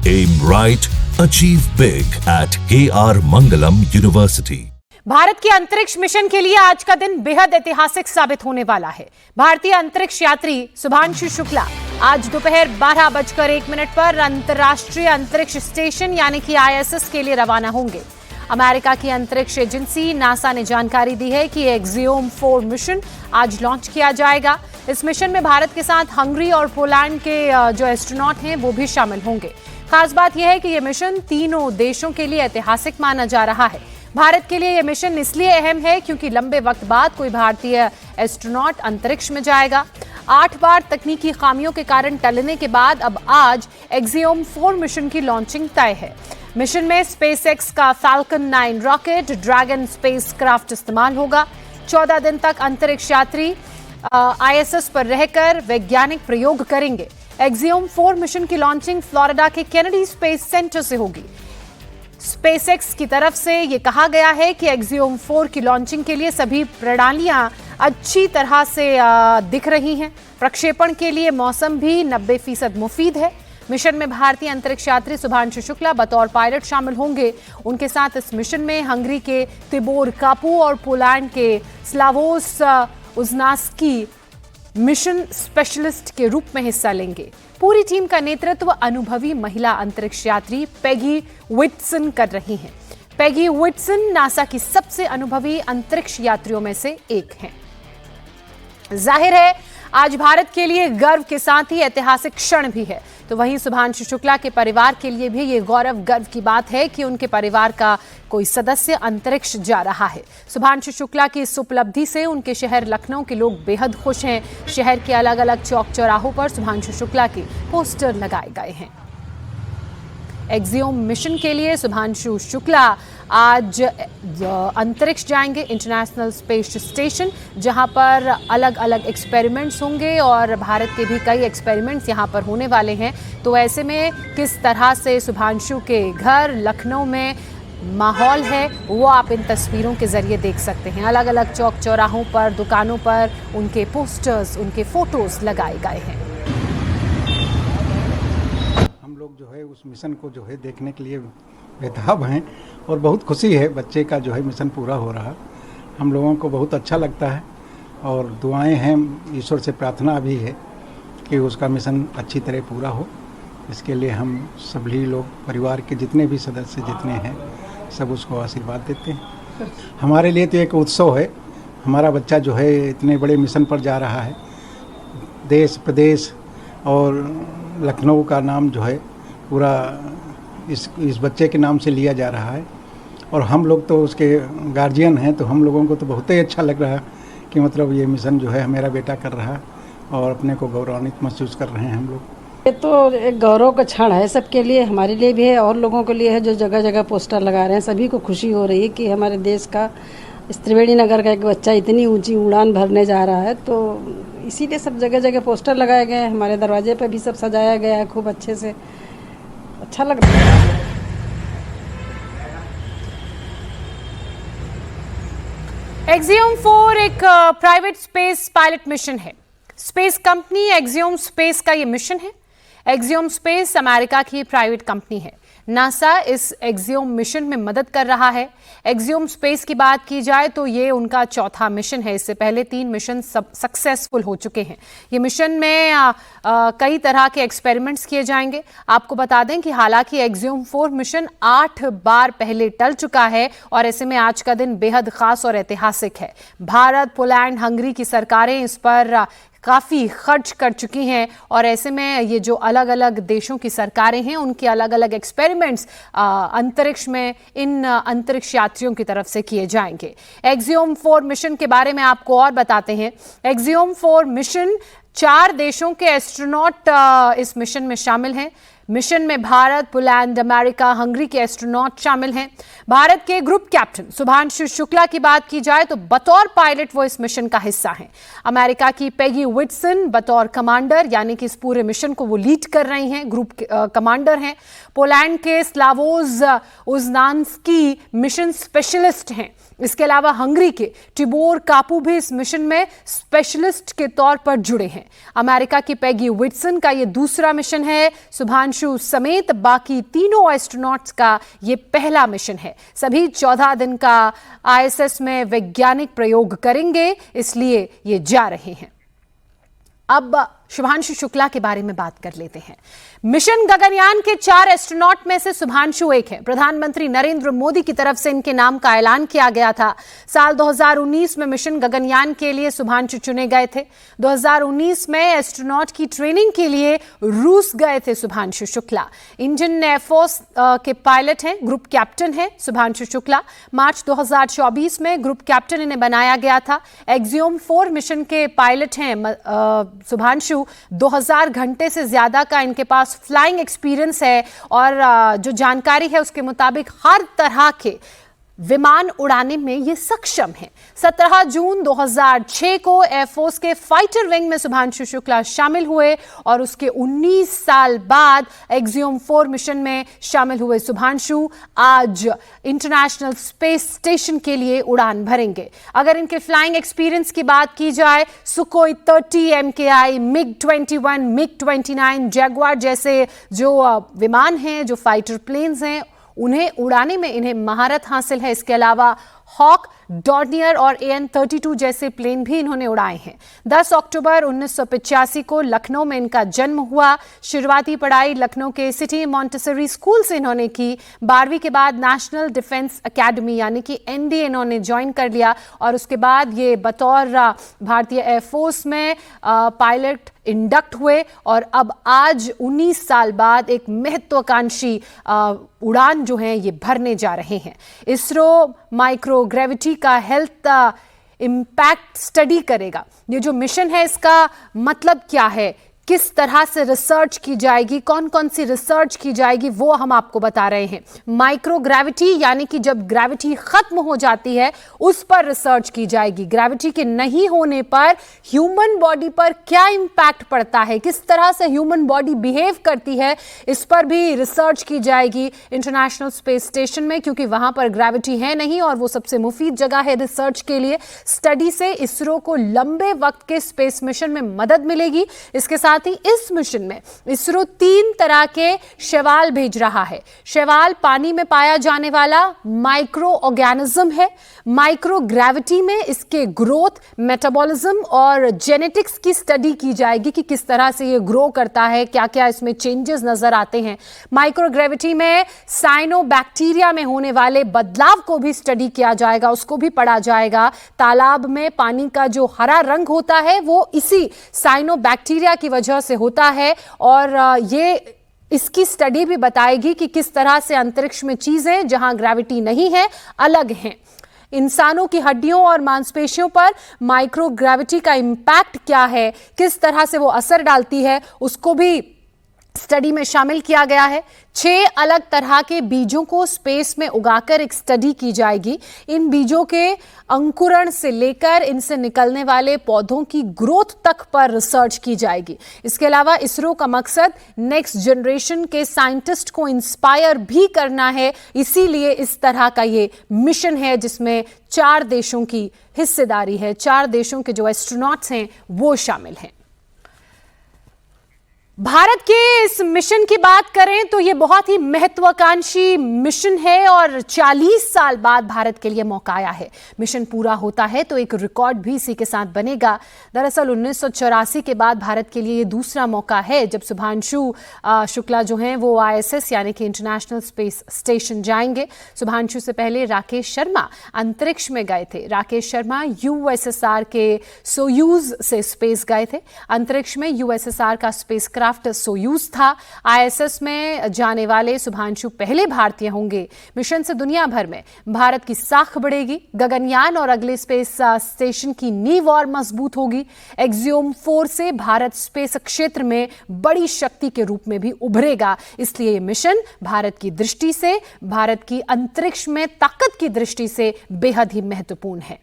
Aim right, achieve big at KR Mangalam University. Bharat के अंतरिक्ष mission के लिए आज का दिन बेहद ऐतिहासिक साबित होने वाला है। भारतीय अंतरिक्ष यात्री शुभांशु शुक्ला आज दोपहर 12:01 पर अंतर्राष्ट्रीय अंतरिक्ष स्टेशन यानी कि ISS के लिए रवाना होंगे। अमेरिका की अंतरिक्ष एजेंसी नासा ने जानकारी दी है कि एक्सियोम 4 मिशन आज लॉन्च किया जाएगा। इस मिशन में भारत के साथ हंगरी और पोलैंड के जो एस्ट्रोनॉट हैं वो भी शामिल होंगे। खास बात यह है कि यह मिशन तीनों देशों के लिए ऐतिहासिक माना जा रहा है। भारत के लिए यह मिशन इसलिए अहम है क्योंकि लंबे वक्त बाद कोई भारतीय एस्ट्रोनॉट अंतरिक्ष में जाएगा। 8 बार तकनीकी खामियों के कारण टलने के बाद अब आज एक्सियोम 4 मिशन की लॉन्चिंग तय है। मिशन में स्पेसएक्स का फैल्कन 9 रॉकेट ड्रैगन स्पेसक्राफ्ट इस्तेमाल होगा। 14 दिन तक अंतरिक्ष यात्री ISS पर रहकर वैज्ञानिक प्रयोग करेंगे। एक्सियोम 4 मिशन की लॉन्चिंग फ्लोरिडा के केनेडी स्पेस सेंटर से होगी। स्पेसएक्स की तरफ से यह कहा गया है कि एक्सियोम 4 की लॉन्चिंग के लिए सभी प्रणालियां अच्छी तरह से दिख रही हैं। प्रक्षेपण के लिए मौसम भी 90% मुफीद है। मिशन में भारतीय अंतरिक्ष यात्री शुभांशु शुक्ला बतौर पायलट शामिल होंगे। उनके साथ इस मिशन में हंगरी के तिबोर कापू और पोलैंड के स्लावोस उज़नास्की मिशन स्पेशलिस्ट के रूप में हिस्सा लेंगे। पूरी टीम का नेतृत्व अनुभवी महिला अंतरिक्ष यात्री पेगी विटसन कर रही हैं। पेगी विटसन नासा की सबसे अनुभवी अंतरिक्ष यात्रियों में से एक हैं। जाहिर है आज भारत के लिए गर्व के साथ ही ऐतिहासिक क्षण भी है। तो वहीं शुभांशु शुक्ला के परिवार के लिए भी ये गर्व की बात है कि उनके परिवार का कोई सदस्य अंतरिक्ष जा रहा है। शुभांशु शुक्ला की इस उपलब्धि से उनके शहर लखनऊ के लोग बेहद खुश हैं। शहर के अलग अलग चौक चौराहों पर शुभांशु शुक्ला के पोस्टर लगाए गए हैं। एक्सियोम मिशन के लिए शुभांशु शुक्ला आज अंतरिक्ष जाएंगे, इंटरनेशनल स्पेस स्टेशन, जहां पर अलग अलग एक्सपेरिमेंट्स होंगे और भारत के भी कई एक्सपेरिमेंट्स यहां पर होने वाले हैं। तो ऐसे में किस तरह से शुभांशु के घर लखनऊ में माहौल है वो आप इन तस्वीरों के जरिए देख सकते हैं। अलग अलग चौक चौराहों पर, दुकानों पर उनके पोस्टर्स, उनके फोटोज लगाए गए हैं। लोग जो है उस मिशन को जो है देखने के लिए बेताब हैं और बहुत खुशी है बच्चे का जो है मिशन पूरा हो रहा। हम लोगों को बहुत अच्छा लगता है और दुआएं हैं, ईश्वर से प्रार्थना भी है कि उसका मिशन अच्छी तरह पूरा हो। इसके लिए हम सभी लोग परिवार के जितने भी सदस्य जितने हैं सब उसको आशीर्वाद देते हैं। हमारे लिए तो एक उत्सव है। हमारा बच्चा जो है इतने बड़े मिशन पर जा रहा है। देश प्रदेश और लखनऊ का नाम जो है पूरा इस बच्चे के नाम से लिया जा रहा है और हम लोग तो उसके गार्जियन हैं, तो हम लोगों को तो बहुत ही अच्छा लग रहा है कि मतलब ये मिशन जो है मेरा बेटा कर रहा है और अपने को गौरवान्वित महसूस कर रहे हैं हम लोग। ये तो एक गौरव का क्षण है सबके लिए, हमारे लिए भी है और लोगों के लिए है जो जगह जगह पोस्टर लगा रहे हैं। सभी को खुशी हो रही है कि हमारे देश का इस त्रिवेणी नगर का एक बच्चा इतनी ऊंची उड़ान भरने जा रहा है। तो इसीलिए सब जगह जगह पोस्टर लगाए गए हैं। हमारे दरवाजे पर भी सब सजाया गया है खूब अच्छे से, अच्छा लग रहा है। एक्सियोम 4 एक प्राइवेट स्पेस पायलट मिशन है। स्पेस कंपनी एक्सियोम स्पेस का ये मिशन है। एक्सियोम स्पेस अमेरिका की प्राइवेट कंपनी है। नासा इस एक्सियोम मिशन में मदद कर रहा है। एक्सियोम स्पेस की बात की जाए तो ये उनका चौथा मिशन है। इससे पहले 3 मिशन सक्सेसफुल हो चुके हैं। ये मिशन में कई तरह के एक्सपेरिमेंट्स किए जाएंगे। आपको बता दें कि हालांकि एक्सियोम 4 मिशन 8 बार पहले टल चुका है और ऐसे में आज का दिन बेहद खास और ऐतिहासिक है। भारत, पोलैंड, हंगरी की सरकारें इस पर काफ़ी खर्च कर चुकी हैं और ऐसे में ये जो अलग अलग देशों की सरकारें हैं उनके अलग अलग एक्सपेरिमेंट्स अंतरिक्ष में इन अंतरिक्ष यात्रियों की तरफ से किए जाएंगे। एक्सियोम 4 मिशन के बारे में आपको और बताते हैं। एक्सियोम 4 मिशन 4 देशों के एस्ट्रोनॉट इस मिशन में शामिल हैं। मिशन में भारत, पोलैंड, अमेरिका, हंगरी के एस्ट्रोनॉट शामिल हैं। भारत के ग्रुप कैप्टन शुभांशु शुक्ला की बात की जाए तो बतौर पायलट वो इस मिशन का हिस्सा हैं। अमेरिका की पेगी विटसन बतौर कमांडर यानी कि इस पूरे मिशन को वो लीड कर रही हैं, ग्रुप कमांडर हैं। पोलैंड के स्लावोज उज़नास्की मिशन स्पेशलिस्ट हैं। इसके अलावा हंगरी के टिबोर कापू भी इस मिशन में स्पेशलिस्ट के तौर पर जुड़े हैं। अमेरिका की पेगी विटसन का यह दूसरा मिशन है। शुभांशु सुभांशु समेत बाकी तीनों एस्ट्रोनॉट्स का ये पहला मिशन है। सभी 14 दिन का ISS में वैज्ञानिक प्रयोग करेंगे, इसलिए ये जा रहे हैं। अब शुभांशु शुक्ला के बारे में बात कर लेते हैं। मिशन गगनयान के 4 एस्ट्रोनॉट में से शुभांशु एक है। प्रधानमंत्री नरेंद्र मोदी की तरफ से इनके नाम का ऐलान किया गया था। साल 2019 में मिशन गगनयान के लिए शुभांशु चुने गए थे। 2019 में एस्ट्रोनॉट की ट्रेनिंग के लिए रूस गए थे शुभांशु शुक्ला। इंडियन एयरफोर्स के पायलट हैं, ग्रुप कैप्टन है शुभांशु शुक्ला। मार्च 2024 में ग्रुप कैप्टन इन्हें बनाया गया था। एक्सियोम 4 मिशन के पायलट हैं शुभांशु। 2000 घंटे से ज्यादा का इनके पास फ्लाइंग एक्सपीरियंस है और जो जानकारी है उसके मुताबिक हर तरह के विमान उड़ाने में ये सक्षम है। 17 जून 2006 को एयरफोर्स के फाइटर विंग में शुभांशु शुक्ला शामिल हुए और उसके 19 साल बाद एक्सियोम 4 मिशन में शामिल हुए शुभांशु आज इंटरनेशनल स्पेस स्टेशन के लिए उड़ान भरेंगे। अगर इनके फ्लाइंग एक्सपीरियंस की बात की जाए, सुकोई 30 MKI, MiG-21, MiG-29, जैगुआर जैसे जो विमान हैं, जो फाइटर प्लेन्स हैं, उन्हें उड़ाने में इन्हें महारत हासिल है। इसके अलावा हॉक, डॉर्नियर और AN-32 जैसे प्लेन भी इन्होंने उड़ाए हैं। 10 अक्टूबर 1985 को लखनऊ में इनका जन्म हुआ। शुरुआती पढ़ाई लखनऊ के सिटी मॉन्टेसरी स्कूल से इन्होंने की। 12वीं के बाद नेशनल डिफेंस एकेडमी यानी कि NDA इन्होंने ज्वाइन कर लिया और उसके बाद ये बतौर भारतीय एयरफोर्स में पायलट इंडक्ट हुए और अब आज 19 साल बाद एक महत्वाकांक्षी उड़ान जो है ये भरने जा रहे हैं। इसरो माइक्रोग्रेविटी का हेल्थ इम्पैक्ट स्टडी करेगा। ये जो मिशन है इसका मतलब क्या है, किस तरह से रिसर्च की जाएगी, कौन कौन सी रिसर्च की जाएगी, वो हम आपको बता रहे हैं। माइक्रोग्रेविटी यानी कि जब ग्रेविटी खत्म हो जाती है उस पर रिसर्च की जाएगी। ग्रेविटी के नहीं होने पर ह्यूमन बॉडी पर क्या इंपैक्ट पड़ता है, किस तरह से ह्यूमन बॉडी बिहेव करती है, इस पर भी रिसर्च की जाएगी इंटरनेशनल स्पेस स्टेशन में, क्योंकि वहां पर ग्रेविटी है नहीं और वो सबसे मुफीद जगह है रिसर्च के लिए। स्टडी से इसरो को लंबे वक्त के स्पेस मिशन में मदद मिलेगी। इसके साथ ही इस मिशन में इसरो 3 तरह के शैवाल भेज रहा है। शैवाल पानी में पाया जाने वाला माइक्रो ऑर्गेनिज्म है। माइक्रोग्रेविटी में इसके ग्रोथ, मेटाबॉलिज्म और जेनेटिक्स की स्टडी की जाएगी कि किस तरह से ये ग्रो करता है, क्या क्या इसमें चेंजेस नजर आते हैं। माइक्रोग्रेविटी में साइनोबैक्टीरिया में होने वाले बदलाव को भी स्टडी किया जाएगा, उसको भी पढ़ा जाएगा। तालाब में पानी का जो हरा रंग होता है वो इसी साइनोबैक्टीरिया की वजह से होता है और ये इसकी स्टडी भी बताएगी कि किस तरह से अंतरिक्ष में चीजें जहां ग्रेविटी नहीं है अलग हैं। इंसानों की हड्डियों और मांसपेशियों पर माइक्रोग्रेविटी का इंपैक्ट क्या है, किस तरह से वो असर डालती है, उसको भी स्टडी में शामिल किया गया है। 6 अलग तरह के बीजों को स्पेस में उगाकर एक स्टडी की जाएगी। इन बीजों के अंकुरण से लेकर इनसे निकलने वाले पौधों की ग्रोथ तक पर रिसर्च की जाएगी। इसके अलावा इसरो का मकसद नेक्स्ट जनरेशन के साइंटिस्ट को इंस्पायर भी करना है, इसीलिए इस तरह का ये मिशन है जिसमें 4 देशों की हिस्सेदारी है। 4 देशों के जो एस्ट्रोनॉट्स हैं वो शामिल हैं। भारत के इस मिशन की बात करें तो यह बहुत ही महत्वाकांक्षी मिशन है और 40 साल बाद भारत के लिए मौका आया है। मिशन पूरा होता है तो एक रिकॉर्ड भी इसी के साथ बनेगा। दरअसल 1984 के बाद भारत के लिए यह दूसरा मौका है जब शुभांशु शुक्ला जो हैं वो ISS यानी कि इंटरनेशनल स्पेस स्टेशन जाएंगे। शुभांशु से पहले राकेश शर्मा अंतरिक्ष में गए थे। राकेश शर्मा USSR के सोयूज से स्पेस गए थे। अंतरिक्ष में USSR का स्पेस सोयूज था। ISS में जाने वाले शुभांशु पहले भारतीय होंगे। मिशन से दुनिया भर में भारत की साख बढ़ेगी। गगनयान और अगले स्पेस स्टेशन की नींव और मजबूत होगी। एक्सियोम 4 से भारत स्पेस क्षेत्र में बड़ी शक्ति के रूप में भी उभरेगा। इसलिए ये मिशन भारत की दृष्टि से, भारत की अंतरिक्ष में ताकत की दृष्टि से बेहद ही महत्वपूर्ण है।